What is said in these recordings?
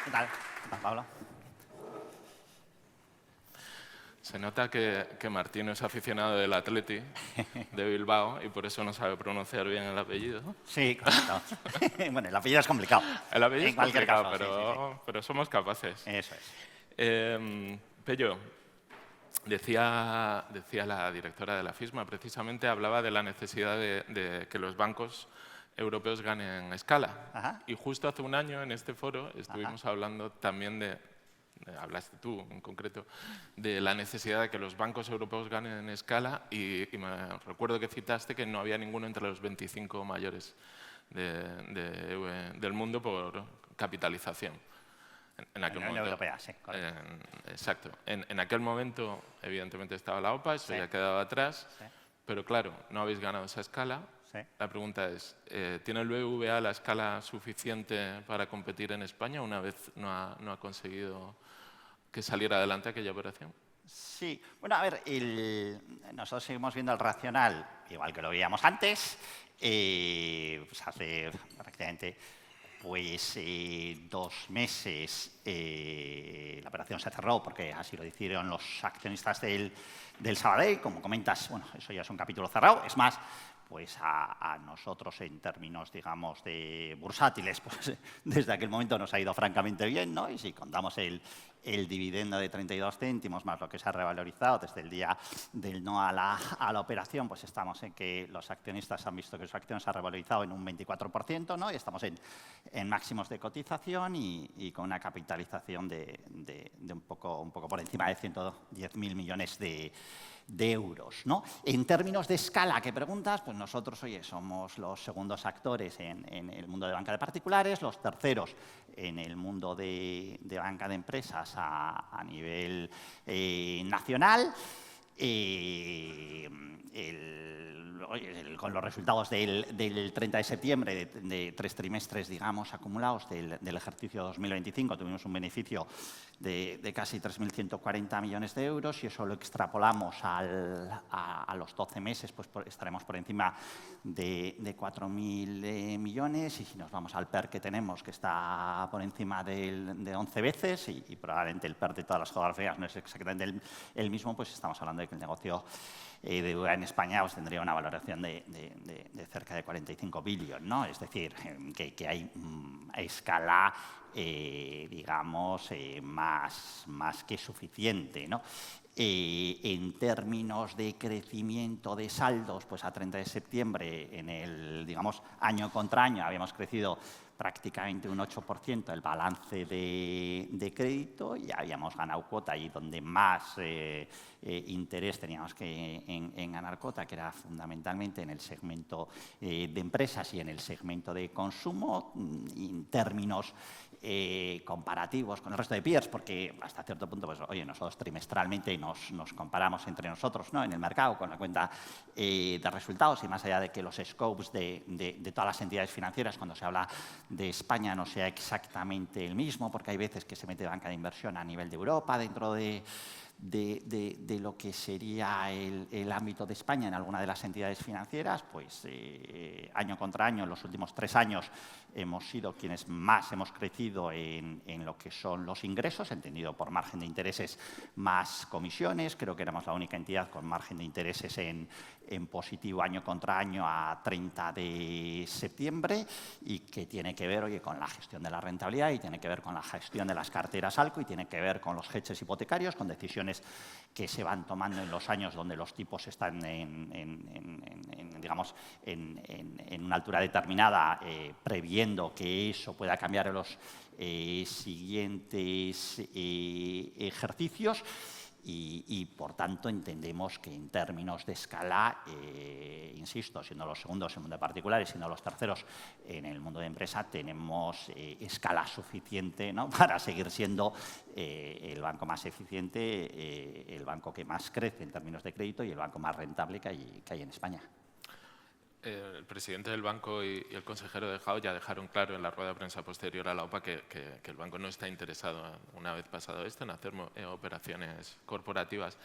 ¿Qué tal? ¿Qué tal, Pablo? Se nota que Martín es aficionado del Atleti de Bilbao y por eso no sabe pronunciar bien el apellido. Sí, correcto. Bueno, el apellido es complicado. El apellido es En cualquier complicado, caso, sí, sí, sí. pero somos capaces. Eso es. Pello, decía la directora de la FISMA, precisamente hablaba de la necesidad de que los bancos europeos ganen escala. Ajá. Y justo hace un año en este foro Ajá. estuvimos hablando también hablaste tú en concreto, de la necesidad de que los bancos europeos ganen escala y me recuerdo que citaste que no había ninguno entre los 25 mayores del mundo por capitalización. En aquel Unión momento. Europea, sí, correcto. Exacto. En aquel momento, evidentemente, estaba la OPA, eso Sí. ya quedaba atrás, Sí. pero claro, no habéis ganado esa escala. Sí. La pregunta es, ¿tiene el BBVA la escala suficiente para competir en España una vez no ha conseguido que saliera adelante aquella operación? Sí. Bueno, a ver, nosotros seguimos viendo el racional igual que lo veíamos antes. Pues hace prácticamente 2 meses la operación se cerró porque así lo decidieron los accionistas del Sabadell. Como comentas, bueno, eso ya es un capítulo cerrado. Es más, pues a nosotros en términos, digamos, de bursátiles, pues desde aquel momento nos ha ido francamente bien, ¿no? Y si contamos el dividendo de 32 céntimos más lo que se ha revalorizado desde el día del no a la operación, pues estamos en que los accionistas han visto que su acción se ha revalorizado en un 24%, ¿no? Y estamos en máximos de cotización y con una capitalización de un poco por encima de 110.000 millones de euros, ¿no? En términos de escala que preguntas, pues nosotros, oye, somos los segundos actores en el mundo de banca de particulares, los terceros en el mundo de banca de empresas a nivel nacional. Con los resultados del 30 de septiembre de 3 trimestres, digamos, acumulados del ejercicio 2025, tuvimos un beneficio de casi 3.140 millones de euros y eso lo extrapolamos a los 12 meses, pues estaremos por encima de 4.000 millones y si nos vamos al PER que tenemos, que está por encima de 11 veces y probablemente el PER de todas las geografías no es exactamente el mismo, pues estamos hablando de que el negocio de BBVA en España pues, tendría una valoración de cerca de 45 billones, ¿no? Es decir, que hay a escala, digamos, más que suficiente, ¿no? En términos de crecimiento de saldos, pues a 30 de septiembre, en el, digamos, año contra año, habíamos crecido prácticamente un 8% el balance de crédito y habíamos ganado cuota y donde más interés teníamos que en ganar cuota, que era fundamentalmente en el segmento de empresas y en el segmento de consumo, en términos comparativos con el resto de peers, porque hasta cierto punto, pues, oye, nosotros trimestralmente nos comparamos entre nosotros, ¿no? En el mercado con la cuenta de resultados y más allá de que los scopes de todas las entidades financieras, cuando se habla de España, no sea exactamente el mismo, porque hay veces que se mete banca de inversión a nivel de Europa dentro de lo que sería el ámbito de España en alguna de las entidades financieras, pues año contra año, en los últimos 3 años, hemos sido quienes más hemos crecido en lo que son los ingresos, entendido por margen de intereses más comisiones. Creo que éramos la única entidad con margen de intereses en positivo año contra año a 30 de septiembre y que tiene que ver, oye, con la gestión de la rentabilidad y tiene que ver con la gestión de las carteras ALCO y tiene que ver con los hedges hipotecarios, con decisiones que se van tomando en los años donde los tipos están digamos, en una altura determinada, previendo que eso pueda cambiar en los siguientes ejercicios. Y, por tanto, entendemos que en términos de escala, insisto, siendo los segundos en el mundo de particulares, siendo los terceros en el mundo de empresa, tenemos escala suficiente, ¿no? Para seguir siendo el banco más eficiente, el banco que más crece en términos de crédito y el banco más rentable que hay en España. El presidente del banco y el consejero de Jao ya dejaron claro en la rueda de prensa posterior a la OPA que el banco no está interesado, una vez pasado esto, en hacer operaciones corporativas.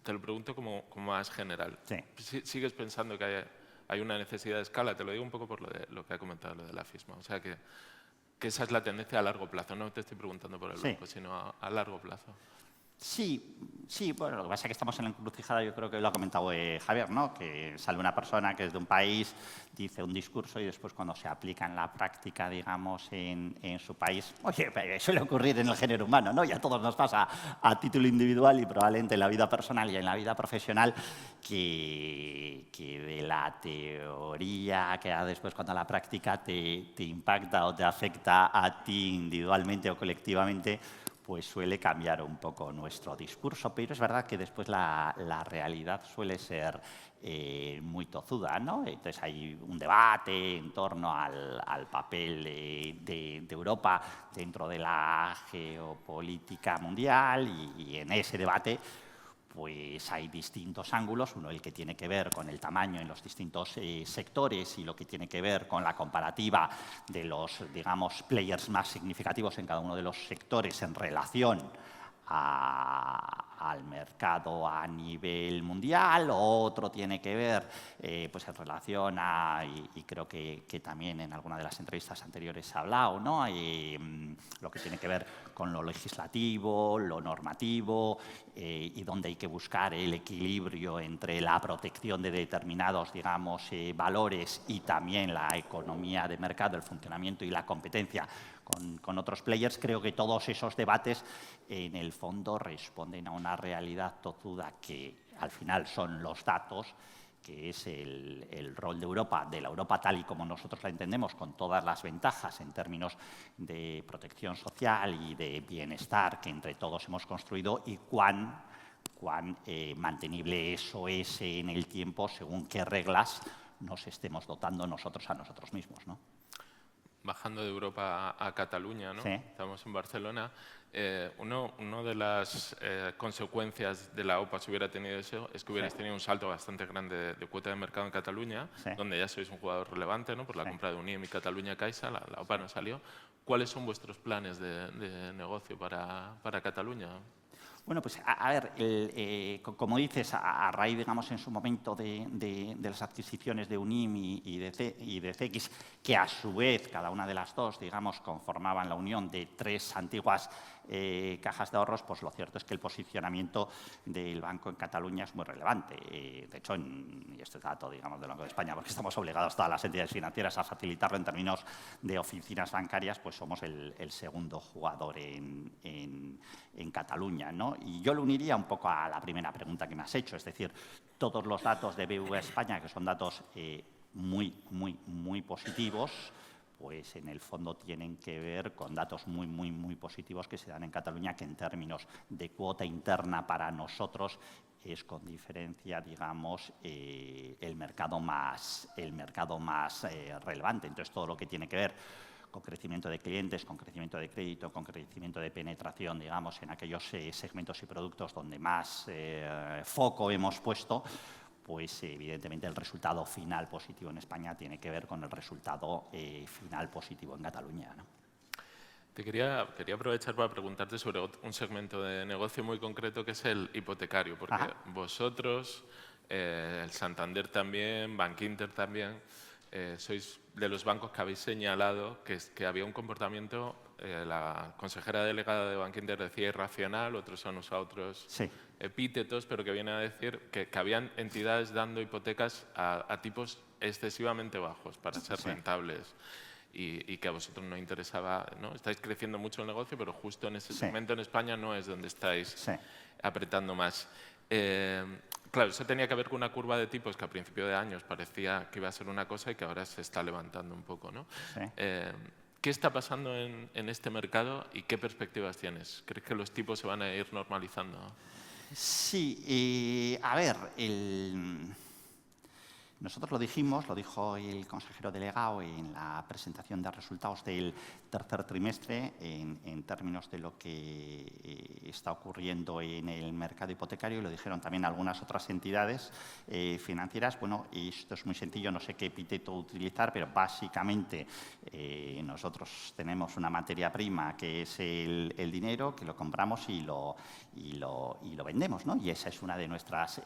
Te lo pregunto como más general. Sí. ¿Sigues pensando que hay una necesidad de escala? Te lo digo un poco por lo que ha comentado, lo de la FISMA. O sea, que que esa es la tendencia a largo plazo. No te estoy preguntando por el Sí. banco, sino a largo plazo. Sí, bueno, lo que pasa es que estamos en la encrucijada, yo creo que lo ha comentado Javier, ¿no? Que sale una persona que es de un país, dice un discurso y después cuando se aplica en la práctica, digamos, en su país, oye, suele ocurrir en el género humano, ¿no? Y a todos nos pasa a título individual y probablemente en la vida personal y en la vida profesional que de la teoría que después cuando la práctica te impacta o te afecta a ti individualmente o colectivamente, pues suele cambiar un poco nuestro discurso, pero es verdad que después la realidad suele ser muy tozuda, ¿no? Entonces hay un debate en torno al papel de Europa dentro de la geopolítica mundial y en ese debate pues hay distintos ángulos, uno el que tiene que ver con el tamaño en los distintos sectores y lo que tiene que ver con la comparativa de los, digamos, players más significativos en cada uno de los sectores en relación al mercado a nivel mundial, otro tiene que ver pues en relación a, y creo que también en alguna de las entrevistas anteriores se ha hablado, ¿no? Lo que tiene que ver con lo legislativo, lo normativo y donde hay que buscar el equilibrio entre la protección de determinados, digamos, valores y también la economía de mercado, el funcionamiento y la competencia con otros players. Creo que todos esos debates en el fondo responden a una realidad tozuda que al final son los datos, que es el rol de Europa, de la Europa tal y como nosotros la entendemos, con todas las ventajas en términos de protección social y de bienestar que entre todos hemos construido y cuán mantenible eso es en el tiempo según qué reglas nos estemos dotando nosotros a nosotros mismos, ¿no? Bajando de Europa a Cataluña, ¿no? Sí. Estamos en Barcelona. Una de las consecuencias de la OPA, si hubiera tenido eso, es que hubierais tenido un salto bastante grande de cuota de mercado en Cataluña, donde ya sois un jugador relevante, ¿no? Por la compra de Uniem y Cataluña Caixa, la OPA no salió. ¿Cuáles son vuestros planes de negocio para Cataluña? Bueno, pues a ver, como dices, a raíz, digamos, en su momento de las adquisiciones de Uniem y de CX, que a su vez, cada una de las dos, digamos, conformaban la unión de tres antiguas cajas de ahorros, pues lo cierto es que el posicionamiento del banco en Cataluña es muy relevante. De hecho, y este dato, digamos, del Banco de España, porque estamos obligados todas las entidades financieras a facilitarlo en términos de oficinas bancarias, pues somos el segundo jugador en Cataluña, ¿no? Y yo lo uniría un poco a la primera pregunta que me has hecho, es decir, todos los datos de BBVA España, que son datos muy positivos, pues en el fondo tienen que ver con datos muy positivos que se dan en Cataluña, que en términos de cuota interna para nosotros es con diferencia, digamos, el mercado más relevante. Entonces, todo lo que tiene que ver con crecimiento de clientes, con crecimiento de crédito, con crecimiento de penetración, digamos, en aquellos segmentos y productos donde más foco hemos puesto, pues evidentemente el resultado final positivo en España tiene que ver con el resultado final positivo en Cataluña, ¿no? Te quería aprovechar para preguntarte sobre un segmento de negocio muy concreto que es el hipotecario, porque vosotros, el Santander también, Bankinter también, sois de los bancos que habéis señalado que había un comportamiento, la consejera delegada de Bankinter decía irracional, otros han usado otros epítetos, pero que viene a decir que habían entidades dando hipotecas a tipos excesivamente bajos para ser rentables. Y que a vosotros no interesaba, ¿no? Estáis creciendo mucho el negocio, pero justo en ese segmento en España no es donde estáis apretando más. Claro, eso tenía que ver con una curva de tipos que a principio de años parecía que iba a ser una cosa y que ahora se está levantando un poco, ¿no? ¿Qué está pasando en este mercado y qué perspectivas tienes? ¿Crees que los tipos se van a ir normalizando? Sí, a ver, nosotros lo dijimos, lo dijo el consejero delegado en la presentación de resultados del tercer trimestre en términos de lo que está ocurriendo en el mercado hipotecario, y lo dijeron también algunas otras entidades financieras. Bueno, y esto es muy sencillo, no sé qué epíteto utilizar, pero básicamente nosotros tenemos una materia prima que es el dinero, que lo compramos y lo vendemos, ¿no? Y esa es una de nuestras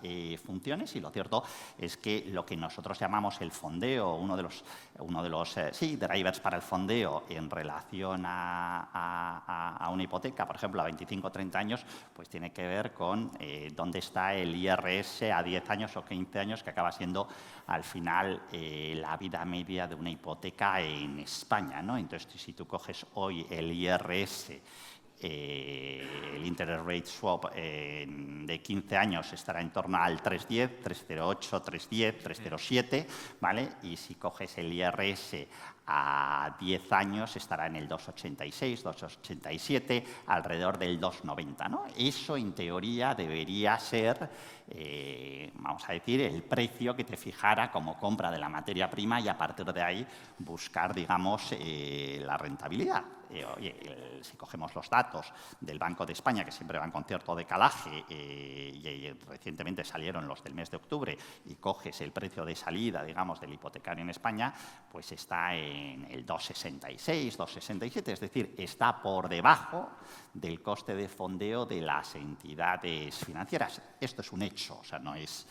funciones, y lo cierto es que lo que nosotros llamamos el fondeo, uno de los drivers para el fondeo en relación a una hipoteca, por ejemplo, a 25 o 30 años, pues tiene que ver con dónde está el IRS a 10 años o 15 años, que acaba siendo al final la vida media de una hipoteca en España, ¿no? Entonces, si tú coges hoy el IRS, el interest rate swap de 15 años estará en torno al 3,10, 3,08, 3,10, 3,07, ¿vale? Y si coges el IRS a 10 años estará en el 2,86, 2,87, alrededor del 2,90, ¿no? Eso, en teoría, debería ser, vamos a decir, el precio que te fijara como compra de la materia prima y a partir de ahí buscar, digamos, la rentabilidad. Oye, si cogemos los datos del Banco de España, que siempre van con cierto decalaje, y recientemente salieron los del mes de octubre, y coges el precio de salida, digamos, del hipotecario en España, pues está en el 2,66, 2,67, es decir, está por debajo del coste de fondeo de las entidades financieras. Esto es un hecho, o sea, no es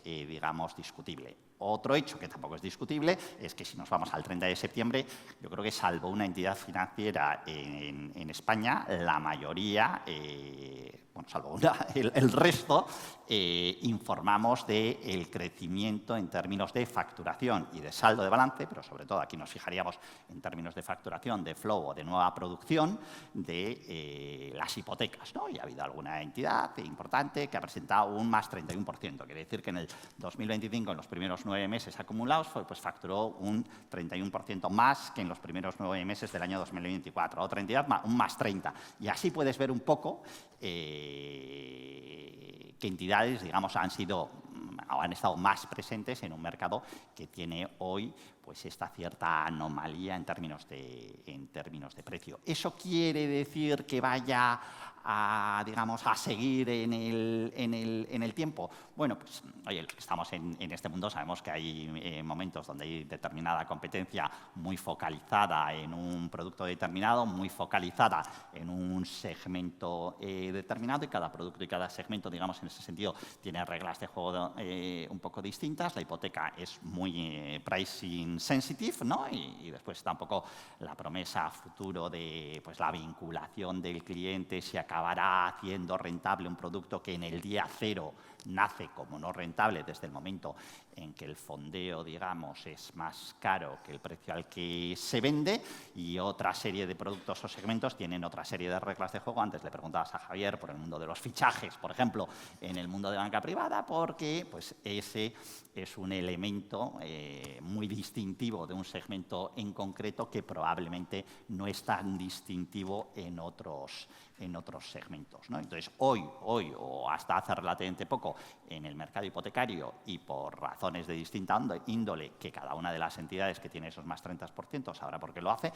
digamos, discutible. Otro hecho que tampoco es discutible es que si nos vamos al 30 de septiembre, yo creo que salvo una entidad financiera en España, la mayoría, bueno, salvo una, el resto, informamos del crecimiento en términos de facturación y de saldo de balance, pero sobre todo aquí nos fijaríamos en términos de facturación, de flow o de nueva producción de las hipotecas, ¿no? Y ha habido alguna entidad importante que ha presentado un más 31%. Quiere decir que en el 2025, en los primeros 9 meses acumulados, pues facturó un 31% más que en los primeros 9 meses del año 2024. Otra entidad, un más 30%. Y así puedes ver un poco qué entidades, digamos, han estado más presentes en un mercado que tiene hoy pues esta cierta anomalía en términos de precio. ¿Eso quiere decir que vaya a, digamos, a seguir en el tiempo? Bueno, pues oye, estamos en este mundo, sabemos que hay momentos donde hay determinada competencia muy focalizada en un producto determinado, muy focalizada en un segmento determinado, y cada producto y cada segmento, digamos, en ese sentido, tiene reglas de juego un poco distintas. La hipoteca es muy pricing sensitive, ¿no? Y después está un poco la promesa a futuro de pues, la vinculación del cliente, si acabará haciendo rentable un producto que en el día cero nace como no rentable desde el momento en que el fondeo, digamos, es más caro que el precio al que se vende, y otra serie de productos o segmentos tienen otra serie de reglas de juego. Antes le preguntabas a Javier por el mundo de los fichajes, por ejemplo, en el mundo de banca privada, porque pues, ese es un elemento muy distintivo de un segmento en concreto que probablemente no es tan distintivo en otros segmentos, ¿no? Entonces, hoy o hasta hace relativamente poco en el mercado hipotecario, y por razones de distinta índole, que cada una de las entidades que tiene esos más 30% sabrá por qué lo hace,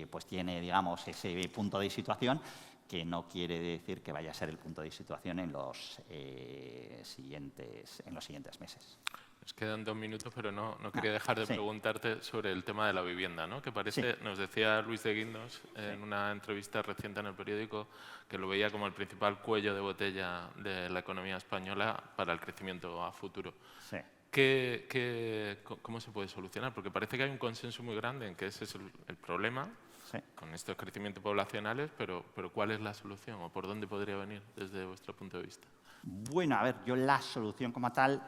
pues tiene, digamos, ese punto de situación, que no quiere decir que vaya a ser el punto de situación en los siguientes meses. Nos quedan 2 minutos, pero no quería dejar de preguntarte sobre el tema de la vivienda, ¿no? Que parece, nos decía Luis de Guindos en una entrevista reciente en El Periódico, que lo veía como el principal cuello de botella de la economía española para el crecimiento a futuro. Sí. ¿Cómo se puede solucionar? Porque parece que hay un consenso muy grande en que ese es el problema, con estos crecimientos poblacionales, pero ¿cuál es la solución o por dónde podría venir desde vuestro punto de vista? Bueno, a ver, yo la solución como tal,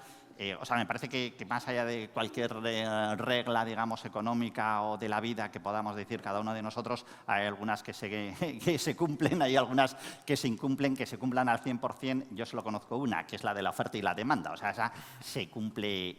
o sea, me parece que más allá de cualquier regla, digamos, económica o de la vida que podamos decir cada uno de nosotros, hay algunas que se cumplen, hay algunas que se incumplen, que se cumplan al 100%. Yo solo conozco una, que es la de la oferta y la demanda, o sea, esa se cumple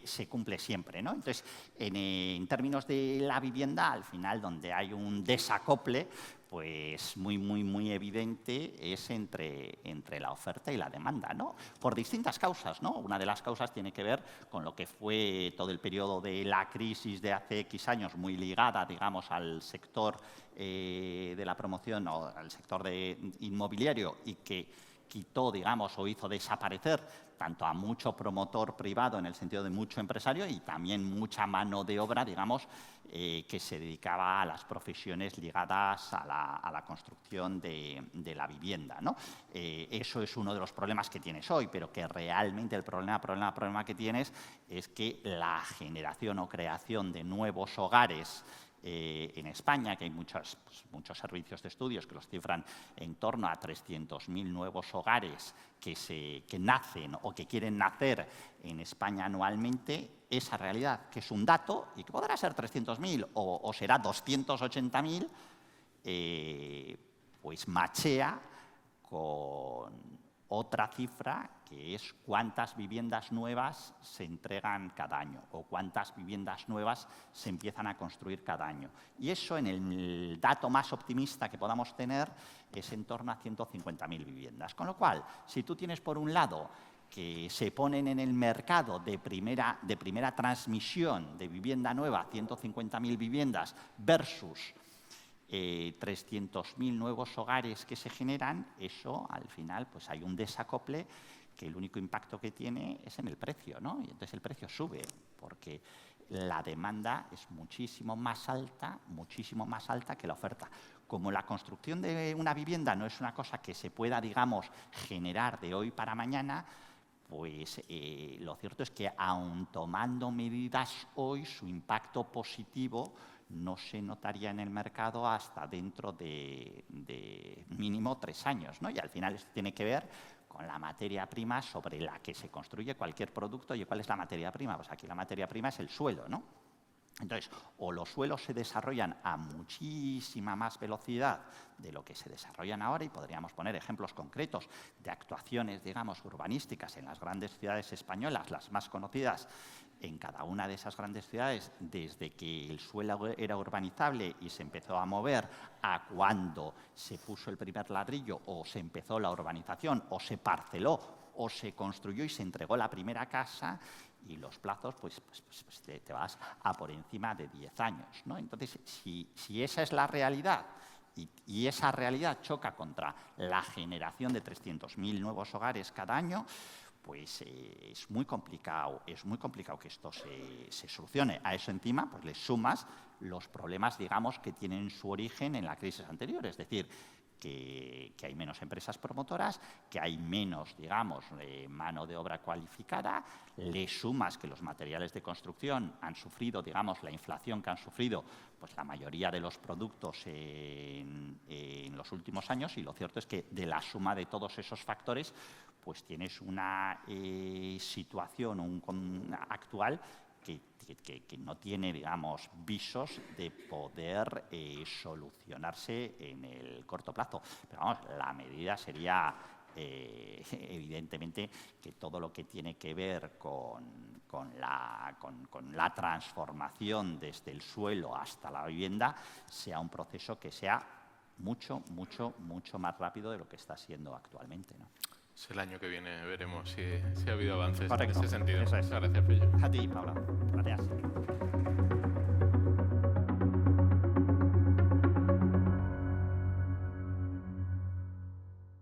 siempre, ¿no? Entonces, en términos de la vivienda, al final, donde hay un desacople, pues muy evidente es entre la oferta y la demanda, ¿no? Por distintas causas, ¿no? Una de las causas tiene que ver con lo que fue todo el periodo de la crisis de hace X años, muy ligada, digamos, al sector de la promoción o al sector inmobiliario, y que quitó, digamos, o hizo desaparecer tanto a mucho promotor privado en el sentido de mucho empresario y también mucha mano de obra, digamos, que se dedicaba a las profesiones ligadas a la construcción de la vivienda, ¿no? Eso es uno de los problemas que tienes hoy, pero que realmente el problema que tienes es que la generación o creación de nuevos hogares en España, que hay muchos servicios de estudios que los cifran en torno a 300.000 nuevos hogares que nacen o que quieren nacer en España anualmente, esa realidad, que es un dato y que podrá ser 300.000 o será 280.000, pues machea con otra cifra que es cuántas viviendas nuevas se entregan cada año o cuántas viviendas nuevas se empiezan a construir cada año. Y eso, en el dato más optimista que podamos tener, es en torno a 150.000 viviendas. Con lo cual, si tú tienes por un lado que se ponen en el mercado de primera transmisión de vivienda nueva, 150.000 viviendas versus 300.000 nuevos hogares que se generan, eso al final pues hay un desacople que el único impacto que tiene es en el precio, ¿no? Y entonces el precio sube porque la demanda es muchísimo más alta que la oferta. Como la construcción de una vivienda no es una cosa que se pueda, digamos, generar de hoy para mañana, pues lo cierto es que aun tomando medidas hoy, su impacto positivo no se notaría en el mercado hasta dentro de mínimo 3 años, ¿no? Y al final esto tiene que ver con la materia prima sobre la que se construye cualquier producto. ¿Y cuál es la materia prima? Pues aquí la materia prima es el suelo, ¿no? Entonces, o los suelos se desarrollan a muchísima más velocidad de lo que se desarrollan ahora, y podríamos poner ejemplos concretos de actuaciones, digamos, urbanísticas en las grandes ciudades españolas, las más conocidas en cada una de esas grandes ciudades, desde que el suelo era urbanizable y se empezó a mover a cuando se puso el primer ladrillo o se empezó la urbanización o se parceló o se construyó y se entregó la primera casa, y los plazos pues te vas a por encima de 10 años, ¿no? Entonces, si esa es la realidad y esa realidad choca contra la generación de 300.000 nuevos hogares cada año, pues es muy complicado que esto se solucione. A eso encima pues le sumas los problemas, digamos, que tienen su origen en la crisis anterior, es decir, que hay menos empresas promotoras, que hay menos, digamos, mano de obra cualificada, le sumas que los materiales de construcción han sufrido, digamos, la inflación que han sufrido pues la mayoría de los productos en los últimos años, y lo cierto es que de la suma de todos esos factores pues tienes una situación actual que no tiene, digamos, visos de poder solucionarse en el corto plazo. Pero vamos, la medida sería evidentemente que todo lo que tiene que ver con la transformación desde el suelo hasta la vivienda sea un proceso que sea mucho más rápido de lo que está siendo actualmente, ¿no? El año que viene veremos si ha habido avances. Correcto. En ese sentido. Eso es. Muchas gracias, Pello. A ti, Paula.